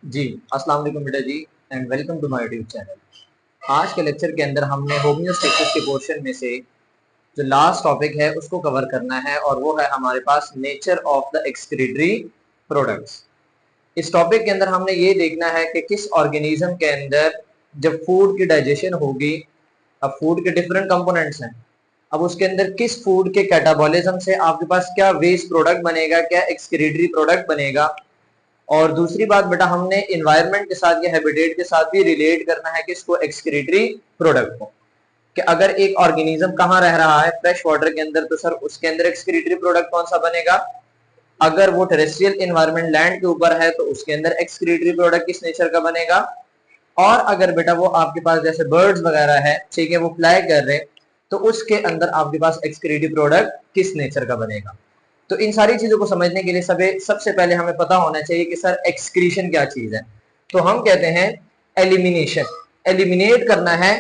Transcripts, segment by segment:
जी, अस्सलाम वालेकुम बेटा जी and welcome to my YouTube channel. आज के लेक्चर के अंदर हमने होम्योस्टेसिस के पोर्शन में से जो लास्ट टॉपिक है उसको कवर करना है और वो है हमारे पास nature of the excretory products. इस टॉपिक के अंदर हमने ये देखना है कि किस ऑर्गेनिज्म के अंदर जब फूड की डाइजेशन होगी, अब फूड के डिफरेंट कंपोनेंट्स हैं, अब उसके अंदर किस फूड के कैटाबॉलिज्म से आपके पास क्या वेस्ट प्रोडक्ट बनेगा, क्या एक्सक्रीटरी प्रोडक्ट बनेगा। और दूसरी बात बेटा, हमने इन्वायरमेंट के साथ या हैबिटेट के साथ भी रिलेट करना है कि इसको एक्सक्रीटरी प्रोडक्ट को, कि अगर एक ऑर्गेनिज्म कहाँ रह रहा है, फ्रेश वाटर के अंदर, तो सर उसके अंदर एक्सक्रीटरी प्रोडक्ट कौन सा बनेगा। अगर वो टेरेस्ट्रियल इन्वायरमेंट लैंड के ऊपर है तो उसके अंदर एक्सक्रीटरी प्रोडक्ट किस नेचर का बनेगा। और अगर बेटा वो आपके पास जैसे बर्ड्स वगैरह है, ठीक है, वो फ्लाई कर रहे हैं, तो उसके अंदर आपके पास एक्सक्रीटरी प्रोडक्ट किस नेचर का बनेगा। तो इन सारी चीजों को समझने के लिए सबसे पहले हमें पता होना चाहिए कि सर एक्सक्रीशन क्या चीज है। तो हम कहते हैं एलिमिनेशन, एलिमिनेट करना है,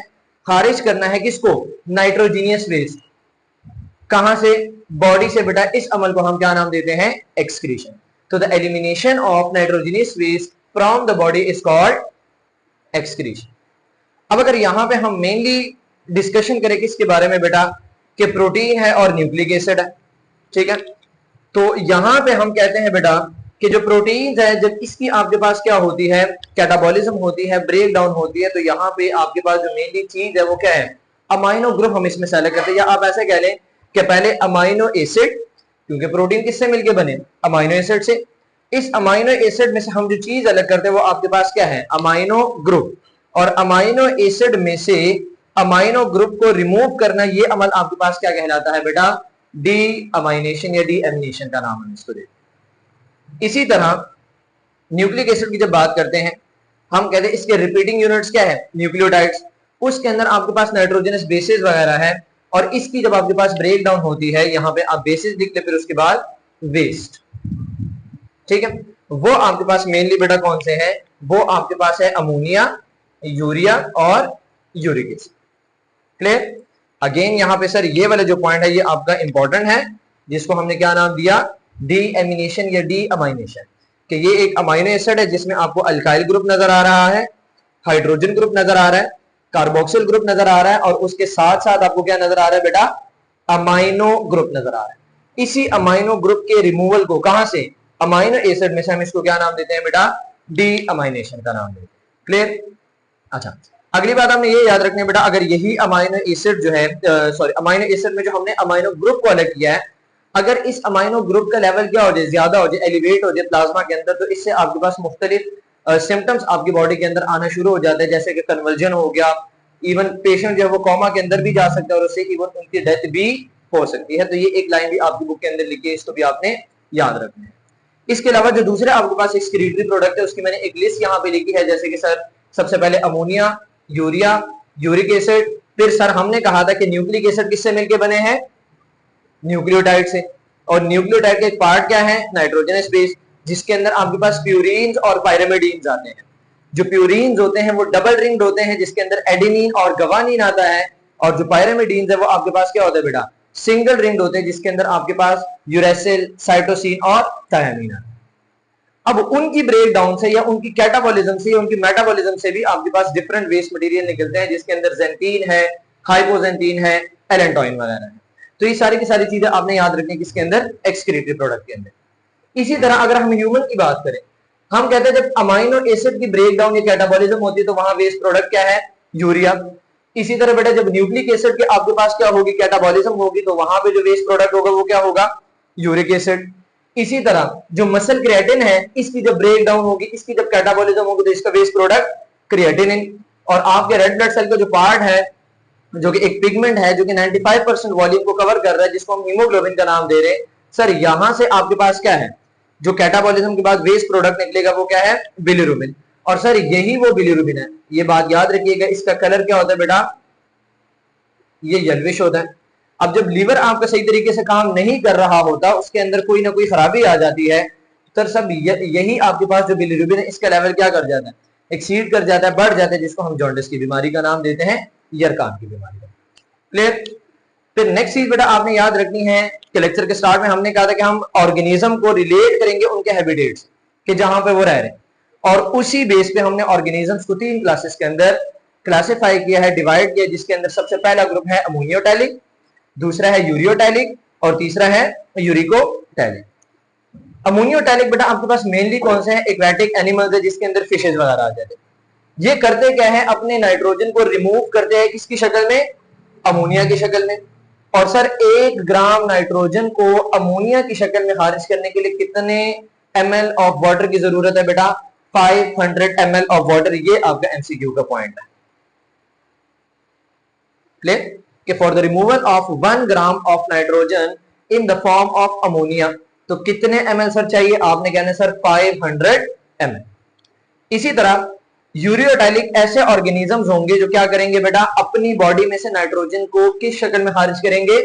खारिज करना है किसको, नाइट्रोजीनियस वेस्ट। कहां से, बॉडी से बेटा। इस अमल को हम क्या नाम देते हैं, एक्सक्रीशन। तो the elimination of nitrogenous waste from the body is called excretion. अब अगर यहां पे हम मेनली डिस्कशन करें किसके बारे में बेटा, कि प्रोटीन है और न्यूक्लिक एसिड है, ठीक है। तो यहां पे हम कहते हैं बेटा कि जो प्रोटीन है, जब इसकी आपके पास क्या होती है, कैटाबॉलिज्म होती है, ब्रेक डाउन होती है, तो यहां पे आपके पास जो मेनली चीज है वो क्या है, अमाइनो ग्रुप हम इसमें सेलेक्ट करते हैं। या आप ऐसे कह लें कि पहले अमाइनो एसिड, क्योंकि प्रोटीन किससे मिलके बने, अमाइनो एसिड से। इस अमाइनो एसिड में से हम जो चीज अलग करते हैं वो आपके पास क्या है, अमाइनो ग्रुप। और अमाइनो एसिड में से अमाइनो ग्रुप को रिमूव करना, ये अमल आपके पास क्या कहलाता है बेटा, डी अमाइनेशन या डी एमिनेशन का नाम हम इसको देते। इसी तरह न्यूक्लिक एसिड की जब बात करते हैं, हम कहते हैं इसके रिपीटिंग यूनिट्स क्या है, न्यूक्लियोटाइड्स। उसके अंदर आपके पास नाइट्रोजनस बेसिस वगैरह है, और इसकी जब आपके पास ब्रेक डाउन होती है, यहां पे आप बेसिस लिख ले, फिर उसके बाद वेस्ट, ठीक है। वो आपके पास मेनली बेटा कौन से हैं, वो आपके पास है अमोनिया, यूरिया और यूरिक एसिड। क्लियर। अगेन यहां पे सर ये वाला जो पॉइंट है ये आपका इंपॉर्टेंट है, जिसको हमने क्या नाम दिया, डी एमिनेशन या डी अमाइनेशन। कि ये एक अमाइनो एसिड है जिसमें आपको अल्काइल ग्रुप नजर आ रहा है, हाइड्रोजन ग्रुप नजर आ रहा है, कार्बोक्सिल ग्रुप नजर आ रहा है, और उसके साथ साथ आपको क्या नजर आ रहा है बेटा, अमाइनो ग्रुप नजर आ रहा है। इसी अमाइनो ग्रुप के रिमूवल को कहां से, अमाइनो एसिड में से, हम इसको क्या नाम देते हैं बेटा, डी अमाइनेशन का नाम देते हैं। क्लियर। अच्छा, अगली बात हमने ये याद रखनी है बेटा, अगर यही अमाइनो एसिड जो है, सॉरी, अमाइनो एसिड में जो हमने अमाइनो ग्रुप को अलग किया है, अगर इस अमाइनो ग्रुप का लेवल क्या हो जाए, ज्यादा हो जाए, एलिवेट हो जाए प्लाज्मा के अंदर, तो इससे आपके पास मुख्तलिफ सिम्टम्स आपकी बॉडी के अंदर आना शुरू हो जाते हैं, जैसे कि कन्वर्जन हो गया, इवन पेशेंट जो है वो कोमा के अंदर भी जा सकता है और उससे इवन उनकी डेथ भी हो सकती है। तो ये एक लाइन भी आपकी बुक के अंदर लिखी है, इसको भी आपने याद रखना है। इसके अलावा जो दूसरे आपके पास एक्सक्रीटरी प्रोडक्ट है उसकी मैंने एक लिस्ट यहाँ पे लिखी है, जैसे कि सर सबसे पहले अमोनिया, यूरिया, यूरिक एसिड। फिर सर हमने कहा था कि न्यूक्लिक एसिड किससे मिलके बने हैं, न्यूक्लियोटाइड से। और न्यूक्लियोटाइड का एक पार्ट क्या है, नाइट्रोजनस बेस, जिसके अंदर आपके पास प्यूरीन्स और पायरिमिडीन्स आते हैं। जो प्यूरीन्स होते हैं वो डबल रिंग्ड होते हैं, जिसके अंदर एडेनिन और गवानीन आता है। और जो पायरिमिडीन्स है वो आपके पास क्या होता है बेटा, सिंगल रिंग्ड होते हैं, जिसके अंदर आपके पास यूरेसिल, साइटोसिन और थायामीन आता है। अब उनकी ब्रेक डाउन से या उनकी कैटाबॉलिज्म से या उनकी मेटाबॉलिज्म से भी आपके पास डिफरेंट वेस्ट मटेरियल निकलते हैं, जिसके अंदर जेंटीन है, हाइपोजेंटीन है, एलेंटोइन वगैरह है। तो ये सारी की सारी चीजें आपने याद रखनी है किसके अंदर, एक्सक्रीटरी प्रोडक्ट के अंदर। इसी तरह अगर हम ह्यूमन की बात करें, हम कहते हैं जब अमाइनो एसिड की ब्रेक डाउन या कैटाबॉलिज्म होती है तो वहां वेस्ट प्रोडक्ट क्या है, यूरिया। इसी तरह बेटा जब न्यूक्लिक एसिड के आपके पास क्या होगी, कैटाबॉलिज्म होगी, तो वहां पे जो वेस्ट प्रोडक्ट होगा वो क्या होगा, यूरिक एसिड। इसी तरह जो मसल क्रिएटिन है, इसकी जब ब्रेक डाउन होगी, इसकी जब कैटाबॉलिज्म होगी, तो इसका वेस्ट प्रोडक्ट क्रिएटिनिन। और आपके रेड ब्लड सेल का जो पार्ट है, जो कि एक पिगमेंट है, जो कि 95% वॉल्यूम को कवर कर रहा है, जिसको हम हीमोग्लोबिन का नाम दे रहे हैं, सर यहां से आपके पास क्या है, जो कैटाबॉलिज्म के बाद वेस्ट प्रोडक्ट निकलेगा वो क्या है, बिलिरुबिन। और सर यही वो बिलिरुबिन है, ये बात याद रखिएगा। इसका कलर क्या होता है बेटा, ये येल्विश होता है। अब जब लीवर आपका सही तरीके से काम नहीं कर रहा होता, उसके अंदर कोई ना कोई खराबी आ जाती है, तो सब यही आपके पास जो बिलिरुबिन है इसका लेवल क्या कर जाता है, एक्सीड कर जाता है, बढ़ जाता है, जिसको हम जॉन्डिस की बीमारी का नाम देते हैं, यरकान की बीमारी का। क्लियर। फिर नेक्स्ट चीज बेटा आपने याद रखनी है कि लेक्चर के स्टार्ट में हमने कहा था कि हम ऑर्गेनिज्म को रिलेट करेंगे उनके हैबिटेट्स, कि जहां पे वो रह रहे हैं। और उसी बेस पे हमने ऑर्गेनिजम्स को 3 क्लासेस के अंदर क्लासिफाई किया है, डिवाइड किया, जिसके अंदर सबसे पहला ग्रुप है अमोनियोटैलिक, दूसरा है यूरियोटैलिक और तीसरा है यूरिकोटैलिक। अमोनियोटैलिक बेटा आपके पास मेनली कौन से हैं? एक्वेटिक एनिमल्स है, जिसके अंदर फिशेज वगैरह आ जाते हैं। ये करते क्या है? अपने नाइट्रोजन को रिमूव करते हैं, किसकी शक्ल में? अमोनिया की शक्ल में। और सर 1 ग्राम नाइट्रोजन को अमोनिया की शक्ल में खारिज करने के लिए कितने ml ऑफ वाटर की जरूरत है बेटा? 500 ml ऑफ वाटर। ये आपका एमसीक्यू का पॉइंट है। क्लियर? कि for the removal of 1 gram of nitrogen in the form of ammonia, तो कितने ml सर चाहिए? आपने कहना सर 500 ml। इसी तरह यूरियोटैलिक ऐसे ऑर्गेनिजम्स होंगे जो क्या करेंगे बेटा? अपनी बॉडी में से नाइट्रोजन को किस शक्ल में खारिज करेंगे?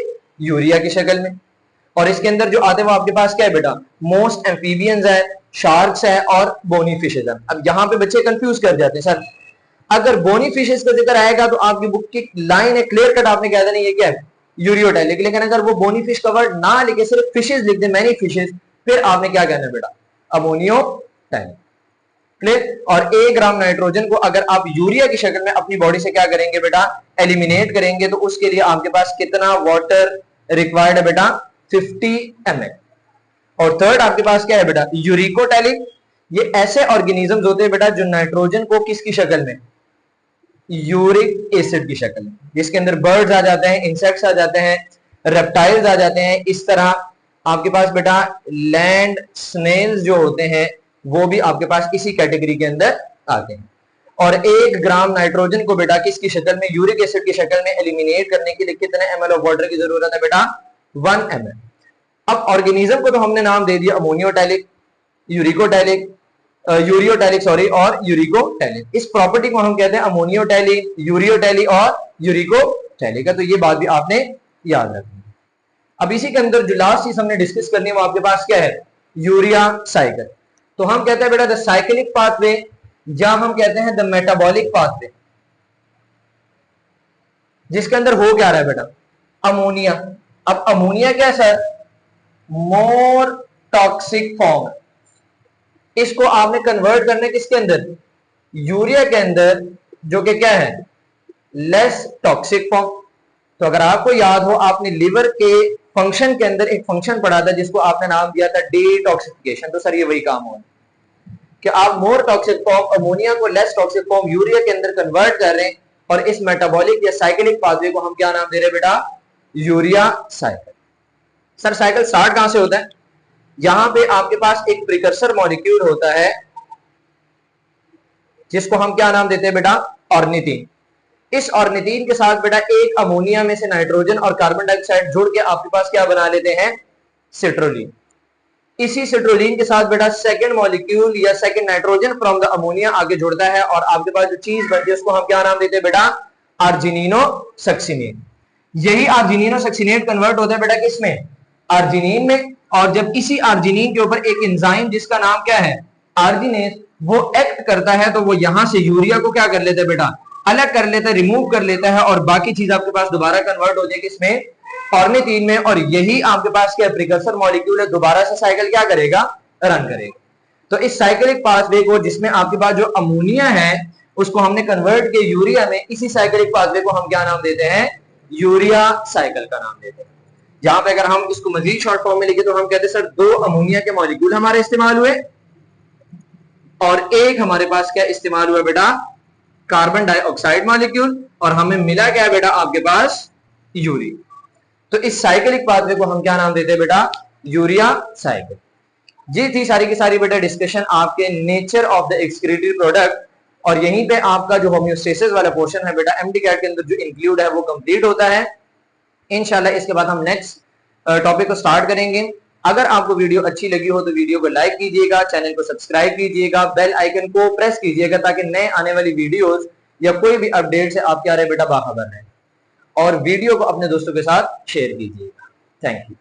यूरिया की शक्ल में। और इसके अंदर जो आते हैं वो आपके पास क्या है बेटा? मोस्ट एम्फीबियंस है, शार्क्स है और बोनी फिशेज है। अब यहां पे बच्चे कंफ्यूज कर जाते हैं, सर अगर बोनी फिशेज का जिक्र आएगा तो आपकी बुक की लाइन है क्लियर कट, आपने कह देना ये क्या है? यूरियोटैलिक। लेकिन अगर वो बोनी फिश का वर्ड ना लिखे, सिर्फ फिशेज लिख दे, मैनी फिशेज, फिर आपने क्या कहना है बेटा? अमोनियोटैलिक। क्लियर? और 1 ग्राम नाइट्रोजन को अगर आप यूरिया की शक्ल में अपनी बॉडी से क्या करेंगे बेटा? एलिमिनेट करेंगे, तो उसके लिए आपके पास कितना वाटर रिक्वायर्ड है बेटा? 50 ml। और थर्ड आपके पास क्या है बेटा? यूरिकोटैलिक। ये ऐसे ऑर्गेनिजम्स होते हैं बेटा जो नाइट्रोजन को किसकी शक्ल में? यूरिक एसिड की शक्ल में, जिसके अंदर बर्ड्स आ जाते हैं, इंसेक्ट्स आ जाते हैं, रेप्टाइल्स आ जाते हैं। इस तरह आपके पास बेटा लैंड स्नेल्स जो होते हैं वो भी आपके पास इसी कैटेगरी के अंदर आते हैं। और 1 ग्राम नाइट्रोजन को बेटा किसकी शक्ल में? यूरिक एसिड की शक्ल में एलिमिनेट करने के लिए कितने ml ऑफ वाटर की जरूरत है बेटा? 1 ml। अब ऑर्गेनिज्म को तो हमने नाम दे दिया अमोनियोटैलिक, यूरिकोटैलिक, यूरियोटैलिक सॉरी, और यूरिकोटैलिक। इस प्रॉपर्टी को हम कहते हैं अमोनियोटैलिक, यूरियोटैलिक और यूरिकोटैलिक। तो ये बात भी आपने याद रखनी। अब इसी के अंदर जो लास्ट चीज हमने डिस्कस करनी है वो आपके पास क्या है? Urea cycle. तो हम कहते हैं बेटा द साइक्लिक पाथवे, या हम कहते हैं द मेटाबॉलिक पाथवे, जिसके अंदर हो क्या रहा है बेटा? अमोनिया। अब अमोनिया क्या है सर? More toxic form. इसको आपने कन्वर्ट करना है किसके अंदर? यूरिया के अंदर, जो कि क्या है? Less toxic form. तो अगर आपको याद हो, आपने लिवर के फंक्शन के अंदर एक फंक्शन पढ़ा था जिसको आपने नाम दिया था डिटॉक्सिफिकेशन। तो सर ये वही काम हो कि आप मोर टॉक्सिक फॉर्म अमोनिया को लेस टॉक्सिक फॉर्म यूरिया के अंदर कन्वर्ट कर रहे हैं, और इस मेटाबॉलिक या साइक्लिक पाथवे को हम क्या नाम दे रहे हैं बेटा? Urea cycle. Sir cycle start कहां से होता है? यहां पे आपके पास एक प्रिकर्सर मॉलिक्यूल होता है जिसको हम क्या नाम देते हैं बेटा? ऑर्निथीन। इस ऑर्निथीन के साथ बेटा एक अमोनिया में से नाइट्रोजन और कार्बन डाइऑक्साइड जुड़ के आपके पास क्या बना लेते हैं? सिट्रोलीन। इसी सिट्रोलीन के साथ बेटा सेकंड मॉलिक्यूल या second nitrogen from the ammonia आगे जुड़ता है, और आपके पास जो चीज बनती है उसको हम क्या नाम देते हैं बेटा? आर्जिनिनो सक्सिनेट। यही आर्जिनिनो सक्सिनेट कन्वर्ट होता है बेटा किसमें? आर्जिनिन में। और जब इसी आर्जिनिन के ऊपर एक एंजाइम जिसका नाम क्या है? आर्जिनेस, वो एक्ट करता है, तो वो यहां से यूरिया को क्या कर लेता है बेटा? अलग कर लेता है, रिमूव कर लेता है, और बाकी चीज आपके पास दोबारा कन्वर्ट हो जाएगी इसमें ऑर्निथीन में। और यही आपके पास क्या प्रिकर्सर मॉलिक्यूल है, दोबारा से साइकिल क्या करेगा? रन करेगा। तो इस साइक्लिक पाथवे को, जिसमें आपके पास जो अमोनिया है उसको हमने कन्वर्ट किया यूरिया में, इसी साइक्लिक पाथवे को हम क्या नाम देते हैं? यूरिया साइकिल का नाम देते हैं। जहां पे अगर हम इसको मजीद शॉर्ट फॉर्म में लिखे तो हम कहते हैं सर 2 अमोनिया के मॉलिक्यूल हमारे इस्तेमाल हुए, और एक हमारे पास क्या इस्तेमाल हुआ बेटा? कार्बन डाइऑक्साइड मॉलिक्यूल, और हमें मिला क्या बेटा? आपके पास यूरिया। तो इस साइक्लिक पाथवे को हम क्या नाम देते हैं बेटा? Urea cycle. ये थी सारी की सारी बेटा डिस्कशन आपके nature of the excretory product, और यहीं पे आपका जो होम्योस्टेसिस वाला पोर्शन है बेटा एमडी कैट के अंदर जो इंक्लूड है वो कंप्लीट होता है। इंशाल्लाह इसके बाद हम नेक्स्ट टॉपिक को स्टार्ट करेंगे। अगर आपको वीडियो अच्छी लगी हो तो वीडियो को लाइक कीजिएगा, चैनल को सब्सक्राइब कीजिएगा, बेल आइकन को प्रेस कीजिएगा ताकि नए आने वाली वीडियोस या कोई भी अपडेट से आप क्या रहे बेटा बाखबर रहें, और वीडियो को अपने दोस्तों के साथ शेयर कीजिएगा। Thank you.